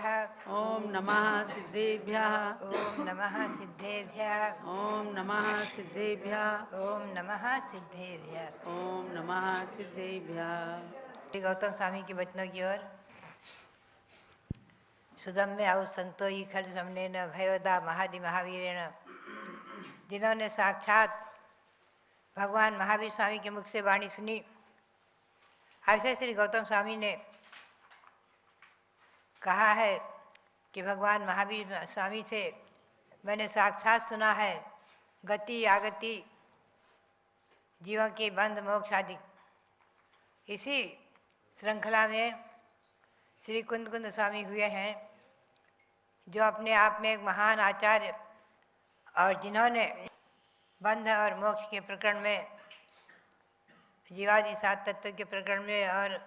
सिद्धेभ्यः ओम नमः सिद्धेभ्यः ओम नमः सिद्धेभ्यः ओम नमः सिद्धेभ्यः ओम नमः सिद्धेभ्यः। ओम नमः सिद्धेभ्यः। श्री गौतम स्वामी के वचनों की ओर। सुदम्य आउ संतो खल समने न भयोदा महादि महावीरेण, जिन्होंने साक्षात भगवान महावीर स्वामी के मुख से वाणी सुनी, ऐसे श्री गौतम स्वामी ने कहा है कि भगवान महावीर स्वामी से मैंने साक्षात सुना है गति आगति, जीवों के बंध मोक्ष आदि। इसी श्रृंखला में श्री कुंद कुंद स्वामी हुए हैं, जो अपने आप में एक महान आचार्य और जिन्होंने बंध और मोक्ष के प्रकरण में, जीवादि सात तत्व के प्रकरण में और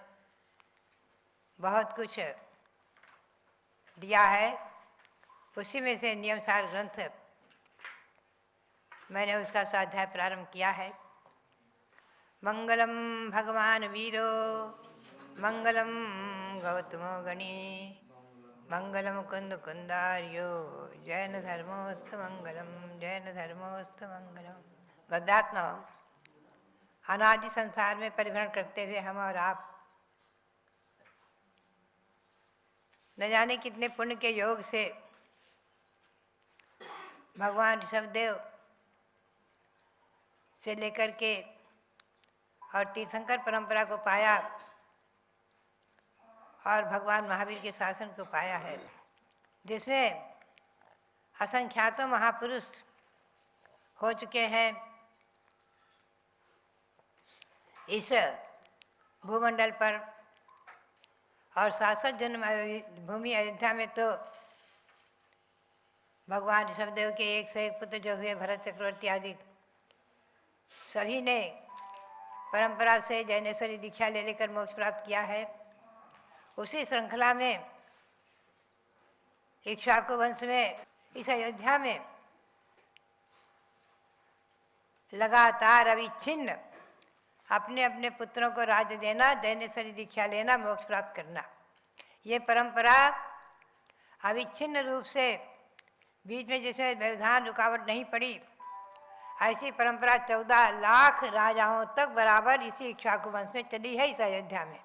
बहुत कुछ दिया है। उसी में से नियमसार ग्रंथ मैंने उसका स्वाध्याय प्रारंभ किया है। मंगलम भगवान वीरो मंगलम गौतमो गणी मंगलम कुंद कुंदार्यो जैन धर्मोस्थ मंगलम जैन धर्मोस्थ मंगलम। बद्धात्मा अनादि संसार में परिभ्रमण करते हुए हम और आप न जाने कितने पुण्य के योग से भगवान ऋषभदेव से लेकर के और तीर्थंकर परंपरा को पाया और भगवान महावीर के शासन को पाया है, जिसमें असंख्यातों महापुरुष हो चुके हैं। इस भूमंडल पर और शाश्वत जन्म भूमि अयोध्या में तो भगवान ऋषभदेव के 101 पुत्र जो हुए भरत चक्रवर्ती आदि, सभी ने परंपरा से जैनेश्वरी दीक्षा ले लेकर मोक्ष प्राप्त किया है। उसी श्रृंखला में इक्ष्वाकु वंश में इस अयोध्या में लगातार अविच्छिन्न अपने अपने पुत्रों को राज्य देना, जैनेश्वरी दीक्षा लेना, मोक्ष प्राप्त करना, ये परंपरा अविच्छिन्न रूप से बीच में जिसमें व्यवधान रुकावट नहीं पड़ी, ऐसी परंपरा 14 लाख राजाओं तक बराबर इसी इक्ष्वाकु वंश में चली है। इस अयोध्या में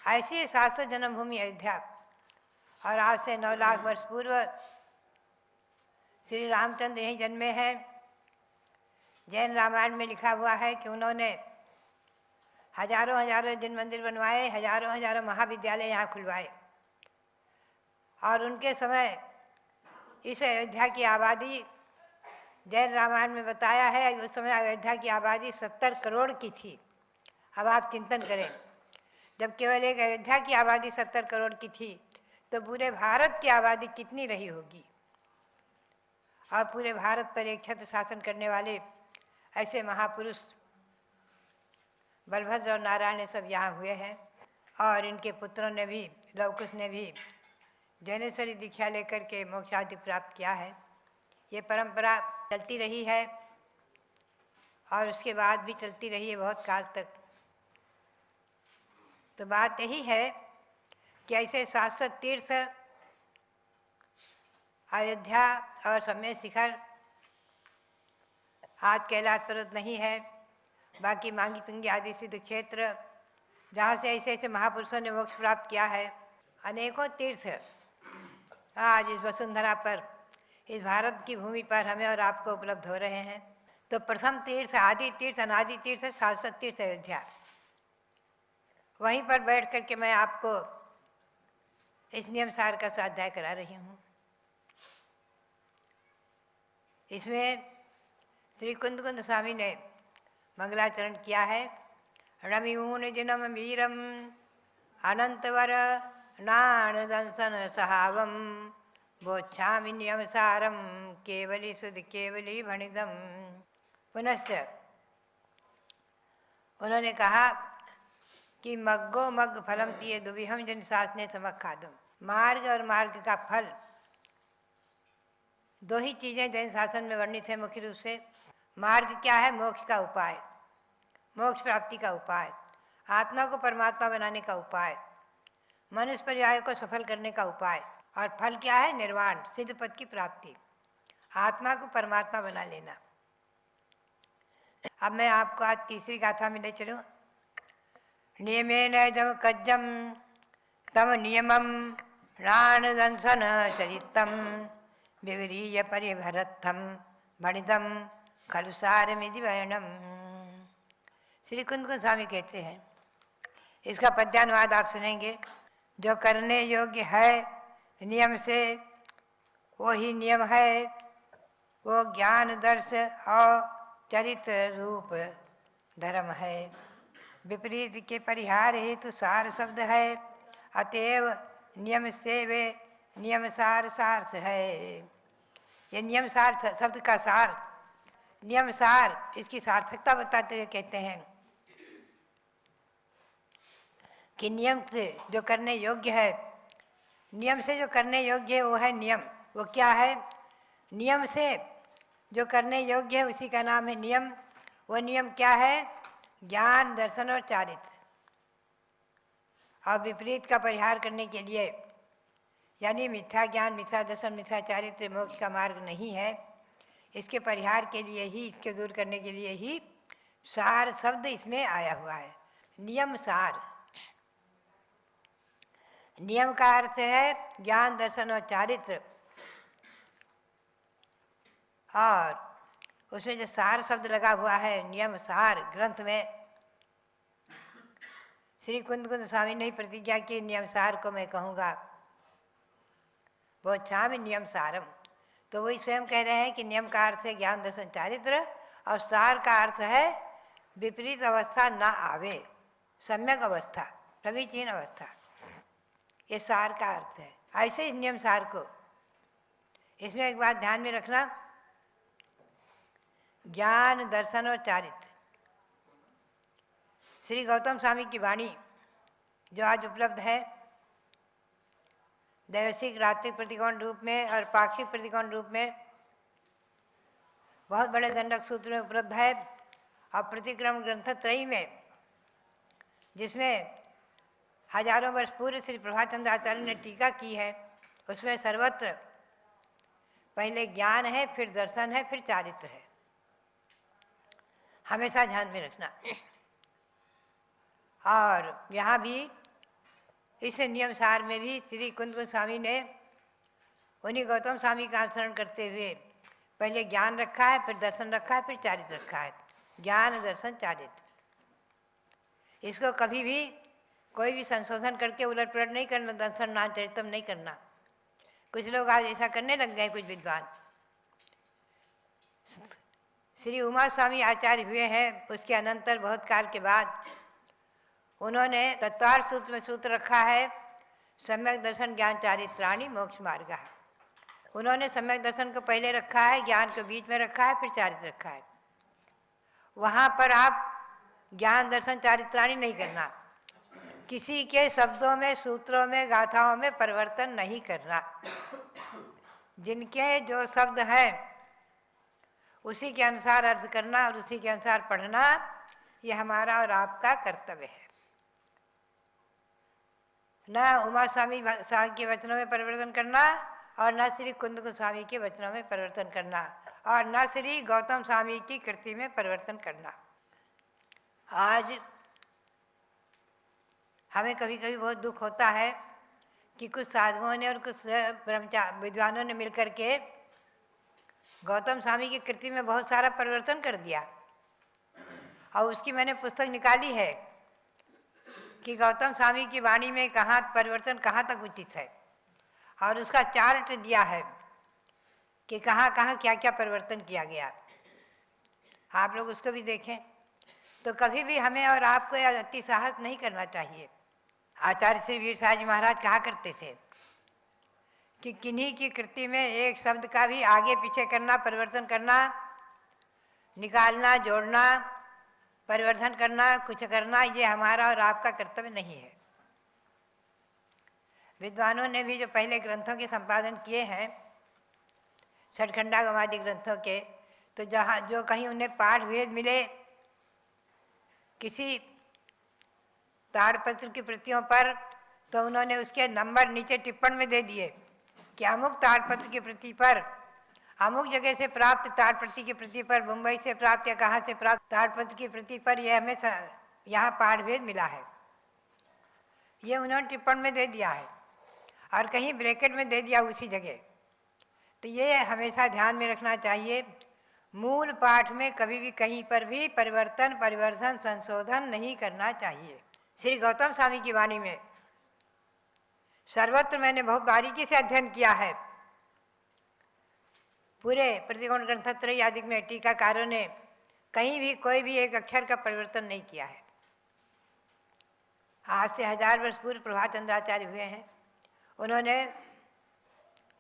ऐसी शाश्वत जन्मभूमि अयोध्या। और आज से 9 लाख वर्ष पूर्व श्री रामचंद्र यहीं जन्मे हैं। जैन रामायण में लिखा हुआ है कि उन्होंने हजारों हजारों जिन मंदिर बनवाए, हजारों हजारों महाविद्यालय यहाँ खुलवाए, और उनके समय इस अयोध्या की आबादी, जैन रामायण में बताया है, उस समय अयोध्या की आबादी 70 करोड़ की थी। अब आप चिंतन करें, जब केवल एक अयोध्या की आबादी 70 करोड़ की थी तो पूरे भारत की आबादी कितनी रही होगी। और पूरे भारत पर एक छत्र शासन करने वाले ऐसे महापुरुष बलभद्र और नारायण सब यहाँ हुए हैं। और इनके पुत्रों ने भी, लवकुश ने भी जैनेश्वरी दीक्षा लेकर के मोक्षादि प्राप्त किया है। ये परंपरा चलती रही है और उसके बाद भी चलती रही है बहुत काल तक। तो बात यही है कि ऐसे शाश्वत तीर्थ अयोध्या और समय शिखर आज कैलाश पर्वत नहीं है, बाकी मांगी तुंगी आदि सिद्ध क्षेत्र, जहाँ से ऐसे ऐसे महापुरुषों ने मोक्ष प्राप्त किया है। अनेकों तीर्थ आज इस वसुंधरा पर, इस भारत की भूमि पर हमें और आपको उपलब्ध हो रहे हैं। तो प्रथम तीर्थ, आदि तीर्थ, अनादि तीर्थ, शाश्वत तीर्थ अयोध्या। वहीं पर बैठ कर के मैं आपको इस नियम सार का स्वाध्याय करा रही हूँ। इसमें श्री कुंद कुंद स्वामी ने मंगलाचरण किया है। रमिऊन जिनम वीरम अनंतवर नाण दंसन सहावम बोच्छामि नियम सारम केवली सुध केवली भणिदम। पुनश्च उन्होंने कहा कि मग्गो मग्ग फलम तिये दुविहम जन शासने समखादम। मार्ग और मार्ग का फल, दो ही चीज़ें जैन शासन में वर्णित है मुख्य रूप से। मार्ग क्या है? मोक्ष का उपाय, मोक्ष प्राप्ति का उपाय, आत्मा को परमात्मा बनाने का उपाय। मनुष्य परिवार को सफल करने का उपाय। और फल क्या है? निर्वाण, सिद्ध पद की प्राप्ति, आत्मा को परमात्मा बना लेना। अब मैं आपको आज तीसरी गाथा में ले चलूं। नियमेन जम कज्जम तम नियमम राण दंसन चरितम विवरीय परिभरत्थम भणिदम खलुसार मिदिवयनम। श्री कुंद गोस्वामी कहते हैं, इसका पद्यानुवाद आप सुनेंगे। जो करने योग्य है नियम से वो ही नियम है, वो ज्ञान दर्श और चरित्र रूप धर्म है। विपरीत के परिहार हेतु सार शब्द है, अतएव नियम से वे नियम सार सार्थ है। ये नियम सार शब्द का सार, नियम सार, इसकी सार्थकता बताते हुए कहते हैं कि नियम से जो करने योग्य है, नियम से जो करने योग्य है वो है नियम। वो क्या है? नियम से जो करने योग्य है उसी का नाम है नियम। वो नियम क्या है? ज्ञान, दर्शन और चारित्र। और विपरीत का परिहार करने के लिए, यानी मिथ्या ज्ञान, मिथ्या दर्शन, मिथ्या चारित्र मोक्ष का मार्ग नहीं है। इसके परिहार के लिए ही, इसके दूर करने के लिए ही सार शब्द इसमें आया हुआ है। नियम सार, नियम का अर्थ है ज्ञान, दर्शन और चारित्र, और उसमें जो सार शब्द लगा हुआ है, नियम सार, ग्रंथ में श्री कुंद गोस्वामी ने प्रतिज्ञा की, नियम सार को मैं कहूँगा बहुत छाम नियम सारम। तो वही स्वयं कह रहे हैं कि नियम का अर्थ है ज्ञान, दर्शन, चारित्र, और सार का अर्थ है विपरीत अवस्था ना आवे, सम्यक अवस्था, समीचीन अवस्था। ये सार का अर्थ है। ऐसे इस नियम सार को, इसमें एक बात ध्यान में रखना, ज्ञान, दर्शन और चारित्र। श्री गौतम स्वामी की वाणी जो आज उपलब्ध है, दैवसिक, रात्रिक प्रतिकोण रूप में और पाक्षिक प्रतिकोण रूप में, बहुत बड़े दंडक सूत्र में उपलब्ध है। और प्रतिक्रम ग्रंथ त्रयी में, जिसमें हजारों वर्ष पूर्व श्री प्रभात चंद्र आचार्य ने टीका की है, उसमें सर्वत्र पहले ज्ञान है, फिर दर्शन है, फिर चारित्र है। हमेशा ध्यान में रखना। और यहाँ भी इस नियम सार में भी श्री कुंद गोस्वामी ने उन्हीं गौतम स्वामी का अनुसरण करते हुए पहले ज्ञान रखा है, फिर दर्शन रखा है, फिर चारित्र रखा है। ज्ञान, दर्शन, चारित्र, इसको कभी भी कोई भी संशोधन करके उलट पुलट नहीं करना, दर्शन नाम चरितम नहीं करना। कुछ लोग आज ऐसा करने लग गए, कुछ विद्वान। श्री उमा स्वामी आचार्य हुए हैं, उसके अनंतर बहुत काल के बाद उन्होंने तत्वार सूत्र में सूत्र रखा है, सम्यक दर्शन ज्ञान चारित्राणि मोक्ष मार्ग। उन्होंने सम्यक दर्शन को पहले रखा है, ज्ञान को बीच में रखा है, फिर चारित्र रखा है। वहाँ पर आप ज्ञान, दर्शन, चारित्राणि नहीं करना, किसी के शब्दों में, सूत्रों में, गाथाओं में परिवर्तन नहीं करना। जिनके जो शब्द हैं उसी के अनुसार अर्थ करना और उसी के अनुसार पढ़ना, यह हमारा और आपका कर्तव्य है। न उमा स्वामी के वचनों में परिवर्तन करना और न श्री कुंद गोस्वामी के वचनों में परिवर्तन करना और न श्री गौतम स्वामी की कृति में परिवर्तन करना। आज हमें कभी कभी बहुत दुख होता है कि कुछ साधुओं ने और कुछ ब्रह्मचारी विद्वानों ने मिलकर के गौतम स्वामी की कृति में बहुत सारा परिवर्तन कर दिया। और उसकी मैंने पुस्तक निकाली है कि गौतम स्वामी की वाणी में कहाँ परिवर्तन कहाँ तक उचित है, और उसका चार्ट दिया है कि कहाँ कहाँ क्या क्या परिवर्तन किया गया। आप लोग उसको भी देखें। तो कभी भी हमें और आपको अति साहस नहीं करना चाहिए। आचार्य श्री वीर साहब जी महाराज कहा करते थे कि किन्हीं की कृति में एक शब्द का भी आगे पीछे करना, परिवर्तन करना, निकालना, जोड़ना, परिवर्तन करना, कुछ करना, ये हमारा और आपका कर्तव्य नहीं है। विद्वानों ने भी जो पहले ग्रंथों के संपादन किए हैं, षटखंडागमादि ग्रंथों के, तो जहाँ जो कहीं उन्हें पाठ भेद मिले, किसी ताड़पत्र की प्रतियों पर तो उन्होंने उसके नंबर नीचे टिप्पण में दे दिए कि अमुक ताड़पत्र की प्रति पर, अमुक जगह से प्राप्त ताड़पत्री की प्रति पर, मुंबई से प्राप्त या कहाँ से प्राप्त ताड़पत्र की प्रति पर यह हमें यहाँ पाठभेद मिला है, ये उन्होंने टिप्पण में दे दिया है और कहीं ब्रैकेट में दे दिया उसी जगह। तो ये हमेशा ध्यान में रखना चाहिए, मूल पाठ में कभी भी कहीं पर भी परिवर्तन, परिवर्धन, संशोधन नहीं करना चाहिए। श्री गौतम स्वामी की वाणी में सर्वत्र मैंने बहुत बारीकी से अध्ययन किया है, पूरे प्रतिकोण ग्रंथत्रय आदि में टीकाकारों ने कहीं भी कोई भी एक अक्षर का परिवर्तन नहीं किया है। आज से 1000 वर्ष पूर्व प्रभात चंद्राचार्य हुए हैं, उन्होंने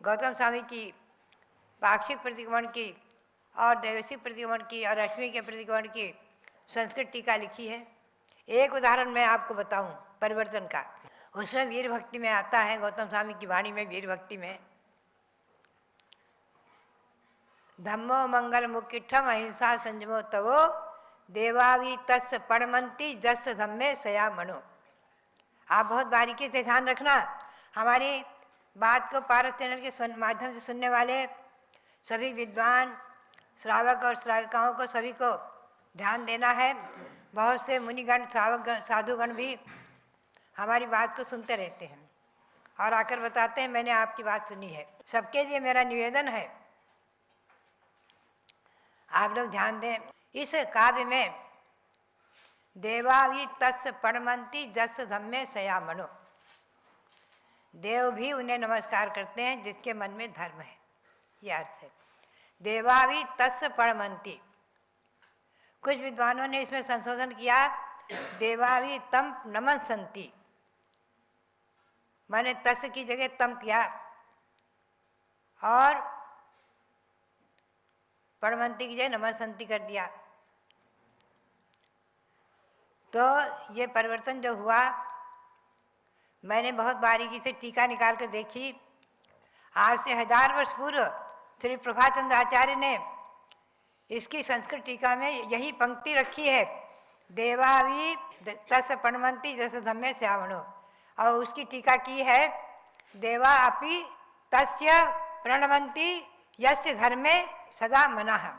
गौतम स्वामी की पाक्षिक प्रतिक्रमण की और दैवसिक प्रतिक्रमण की और अश्विनी के प्रतिक्रमण की संस्कृत टीका लिखी है। एक उदाहरण मैं आपको बताऊं परिवर्तन का, उसमें वीर भक्ति में आता है, गौतम स्वामी की वाणी में वीर भक्ति में धम्मो मंगल मुक्तिठम अहिंसा संजमो तवो देवावी तस् पणमंती जस धम्मे सया मनो। आप बहुत बारीकी से ध्यान रखना, हमारी बात को पारस चैनल के माध्यम से सुनने वाले सभी विद्वान श्रावक और श्राविकाओं को सभी को ध्यान देना है। बहुत से मुनिगण साधुगण भी हमारी बात को सुनते रहते हैं और आकर बताते हैं मैंने आपकी बात सुनी है। सबके लिए मेरा निवेदन है, आप लोग ध्यान दें। इस काव्य में देवावी तस् पणमंती जस धम्मे सया मनो, देव भी उन्हें नमस्कार करते हैं जिसके मन में धर्म है, यह अर्थ है। देवावी तस् पणमंती, कुछ विद्वानों ने इसमें संशोधन किया, देवावी तम नमस्सन्ति, मैंने तस् की जगह तम किया और पणमंती की जगह नमस्सन्ति कर दिया। तो ये परिवर्तन जो हुआ मैंने बहुत बारीकी से टीका निकाल कर देखी। आज से 1000 वर्ष पूर्व श्री प्रभात चंद्र आचार्य ने इसकी संस्कृत टीका में यही पंक्ति रखी है, देवावी तस् पणमंती जस धम्मे श्यावणो, और उसकी टीका की है देवा अपि तस्य प्रणमंती यस्य धर्मे सदा मनः।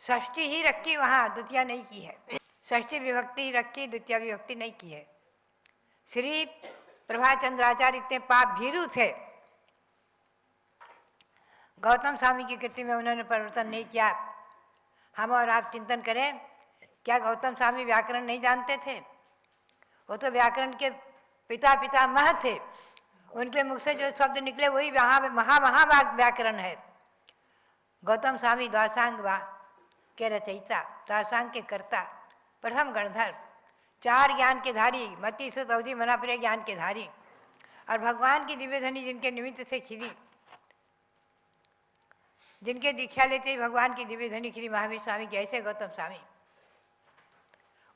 षष्ठी ही रखी वहाँ, द्वितीय नहीं की है, षष्ठी विभक्ति ही रखी, द्वितीय विभक्ति नहीं की है। श्री प्रभात चंद्राचार्य इतने पाप भीरु थे, गौतम स्वामी की कृति में उन्होंने परिवर्तन नहीं किया। हम और आप चिंतन करें, क्या गौतम स्वामी व्याकरण नहीं जानते थे? वो तो व्याकरण के पिता पितामह थे, उनके मुख से जो शब्द निकले वही महा व्याकरण है। गौतम स्वामी द्वासांग के रचयिता, द्वासांग के कर्ता, प्रथम गणधर, 4 ज्ञान के धारी, मति सुत अवधि मनाप्रिय ज्ञान के धारी, और भगवान की दिव्य ध्वनि जिनके निमित्त से खिली, जिनके दीक्षा लेते ही भगवान की दिव्य ध्वनि खिली, महावीर स्वामी की, ऐसे गौतम स्वामी।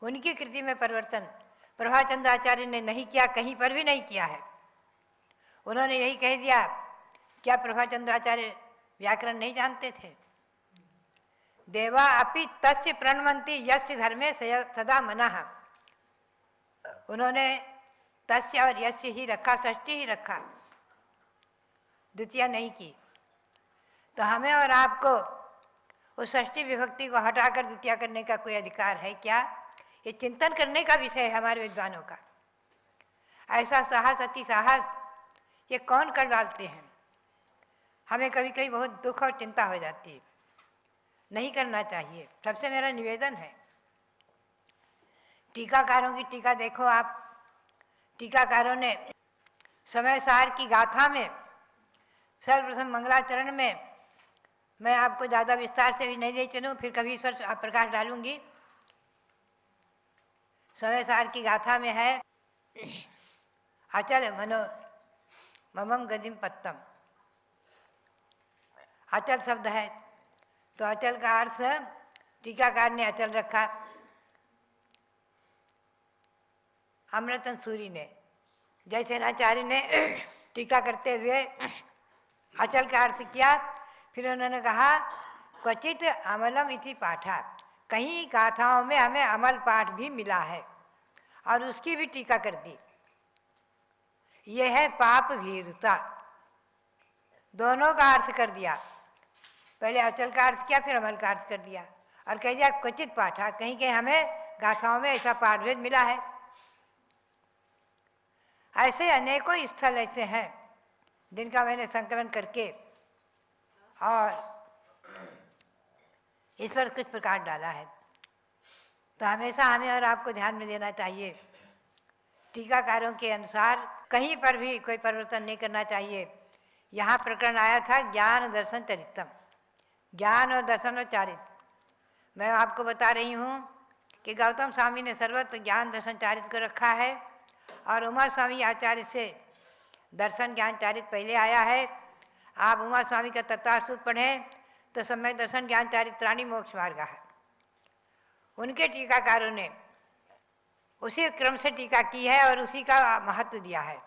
उनकी कृति में परिवर्तन प्रभात चंद्र आचार्य ने नहीं किया, कहीं पर भी नहीं किया है। उन्होंने यही कह दिया, क्या प्रभात चंद्र आचार्य व्याकरण नहीं जानते थे? देवा अपि तस्य प्रणमंती यस्य धर्मे सदा मनः, उन्होंने तस्य और यस्य ही रखा, षष्ठी ही रखा, द्वितीय नहीं की। तो हमें और आपको उस षष्ठी विभक्ति को हटाकर द्वितीय करने का कोई अधिकार है क्या? ये चिंतन करने का विषय है हमारे विद्वानों का। ऐसा साहस, अति साहस ये कौन कर डालते हैं? हमें कभी कभी बहुत दुख और चिंता हो जाती है, नहीं करना चाहिए। सबसे मेरा निवेदन है, टीकाकारों की टीका देखो आप, टीकाकारों ने समय सार की गाथा में सर्वप्रथम मंगलाचरण में, मैं आपको ज़्यादा विस्तार से भी नहीं ले चलूँ, फिर कभी इस पर प्रकाश डालूंगी। समय सार की गाथा में है अचल मनो ममम गदिम पत्तम, अचल शब्द है, तो अचल का अर्थ टीकाकार ने अचल रखा, अमृतन सूरी ने, जयसेनाचार्य ने टीका करते हुए अचल का अर्थ किया। फिर उन्होंने कहा क्वचित अमलम इति पाठा, कहीं गाथाओं में हमें अमल पाठ भी मिला है, और उसकी भी टीका कर दी। ये है पाप भीरुता। दोनों का अर्थ कर दिया, पहले अचल का अर्थ किया, फिर अमल का अर्थ कर दिया और कह दिया क्वचित पाठा। कहीं कहीं हमें गाथाओं में ऐसा पाठभेद मिला है। ऐसे अनेकों स्थल ऐसे हैं जिनका मैंने संकलन करके और इस पर कुछ प्रकाश डाला है। तो हमेशा हमें और आपको ध्यान में देना चाहिए, टीकाकारों के अनुसार कहीं पर भी कोई परिवर्तन नहीं करना चाहिए। यहाँ प्रकरण आया था ज्ञान दर्शन चरितम, ज्ञान और दर्शन और चारित्र। मैं आपको बता रही हूँ कि गौतम स्वामी ने सर्वत्र ज्ञान दर्शन चारित्र को रखा है और उमा स्वामी आचार्य से दर्शन ज्ञान चारित्र पहले आया है। आप उमा स्वामी का तत्वार्थ पढ़ें तो सम्यक दर्शन ज्ञान चारित्राणी मोक्ष मार्ग है। उनके टीकाकारों ने उसी क्रम से टीका की है और उसी का महत्व दिया है।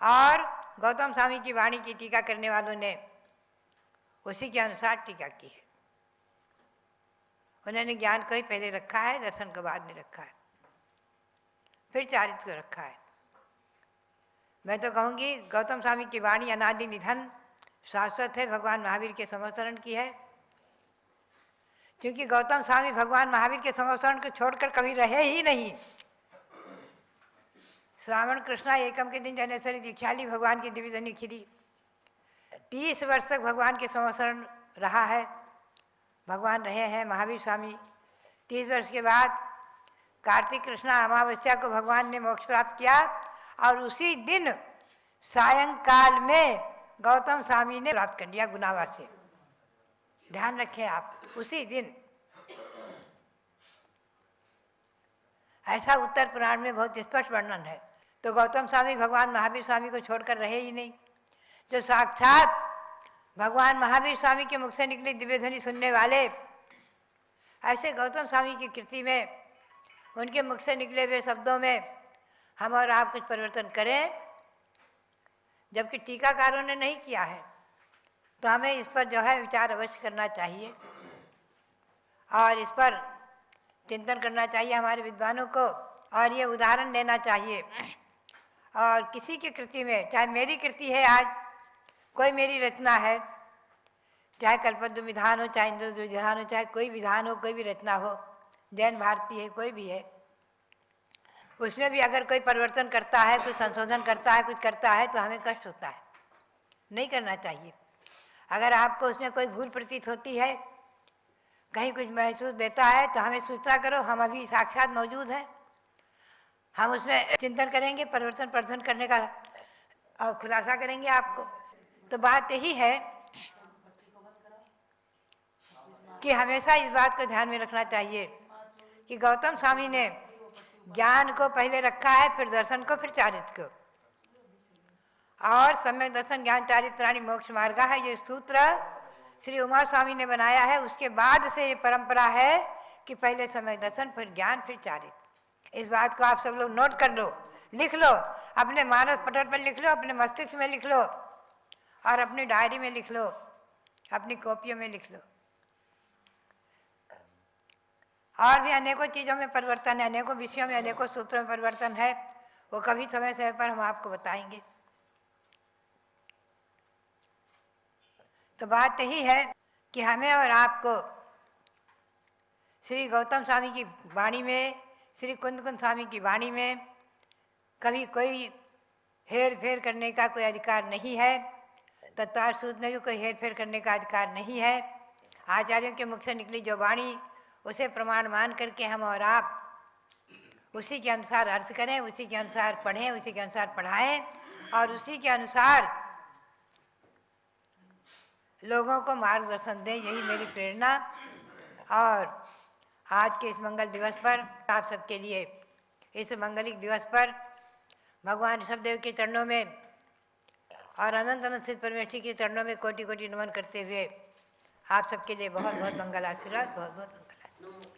और गौतम स्वामी की वाणी की टीका करने वालों ने उसी के अनुसार टीका की है। उन्होंने ज्ञान को ही पहले रखा है, दर्शन को बाद में रखा है, फिर चारित्र को रखा है। मैं तो कहूँगी गौतम स्वामी की वाणी अनादि निधन शाश्वत है, भगवान महावीर के संवत्सरण की है। क्योंकि गौतम स्वामी भगवान महावीर के संवत्सरण को छोड़कर कभी रहे ही नहीं। श्रावण कृष्णा एकम के दिन जनेश्वरी दीक्षाली भगवान की दिव्यधनी खिली। 30 वर्ष तक भगवान के संवत्सरण रहा है, भगवान रहे हैं महावीर स्वामी। 30 वर्ष के बाद कार्तिक कृष्णा अमावस्या को भगवान ने मोक्ष प्राप्त किया और उसी दिन सायंकाल में गौतम स्वामी ने प्राप्त कर लिया गुनावा से। ध्यान रखें आप, उसी दिन। ऐसा उत्तर पुराण में बहुत स्पष्ट वर्णन है। तो गौतम स्वामी भगवान महावीर स्वामी को छोड़कर रहे ही नहीं। जो साक्षात भगवान महावीर स्वामी के मुख से निकली दिव्य ध्वनि सुनने वाले, ऐसे गौतम स्वामी की कृति में, उनके मुख से निकले हुए शब्दों में हम और आप कुछ परिवर्तन करें, जबकि टीकाकारों ने नहीं किया है, तो हमें इस पर जो है विचार अवश्य करना चाहिए और इस पर चिंतन करना चाहिए हमारे विद्वानों को। और ये उदाहरण देना चाहिए। और किसी की कृति में, चाहे मेरी कृति है आज, कोई मेरी रचना है, चाहे कल्पद्रु विधान हो, चाहे इंद्र विधान हो, चाहे कोई विधान हो, कोई भी रचना हो, जैन भारती है, कोई भी है, उसमें भी अगर कोई परिवर्तन करता है, कुछ संशोधन करता है, कुछ करता है, तो हमें कष्ट होता है। नहीं करना चाहिए। अगर आपको उसमें कोई भूल प्रतीत होती है, कहीं कुछ महसूस देता है, तो हमें सूचना करो, हम अभी साक्षात मौजूद हैं, हम उसमें चिंतन करेंगे, परिवर्तन प्रवर्तन करने का और खुलासा करेंगे आपको। तो बात यही है कि हमेशा इस बात को ध्यान में रखना चाहिए कि गौतम स्वामी ने ज्ञान को पहले रखा है, फिर दर्शन को, फिर चारित्र को। और सम्यक दर्शन ज्ञान चारित्राणी मोक्ष मार्ग है, ये सूत्र श्री उमा स्वामी ने बनाया है। उसके बाद से ये परंपरा है कि पहले सम्यक दर्शन, फिर ज्ञान, फिर चारित्र। इस बात को आप सब लोग नोट कर लो, लिख लो, अपने मानस पटल पर लिख लो, अपने मस्तिष्क में लिख लो और अपनी डायरी में लिख लो, अपनी कॉपियों में लिख लो। और भी अनेकों चीज़ों में परिवर्तन है, अनेकों विषयों में, अनेकों सूत्रों में परिवर्तन है, वो कभी समय समय पर हम आपको बताएंगे। तो बात यही है कि हमें और आपको श्री गौतम स्वामी की वाणी में, श्री कुंद कुंद स्वामी की वाणी में कभी कोई हेर फेर करने का कोई अधिकार नहीं है। तत्वार्थ सूत्र में भी कोई हेर फेर करने का अधिकार नहीं है। आचार्यों के मुख से निकली जो वाणी, उसे प्रमाण मान करके हम और आप उसी के अनुसार अर्थ करें, उसी के अनुसार पढ़ें, उसी के अनुसार पढ़ाएं और उसी के अनुसार लोगों को मार्गदर्शन दें। यही मेरी प्रेरणा। और आज के इस मंगल दिवस पर आप सबके लिए, इस मंगलिक दिवस पर भगवान ऋषभदेव के चरणों में और अनंत अनंत स्थित परमेश्वर के चरणों में कोटि कोटि नमन करते हुए आप सबके लिए बहुत बहुत मंगल आशीर्वाद, बहुत बहुत मंगल आशीर्वाद।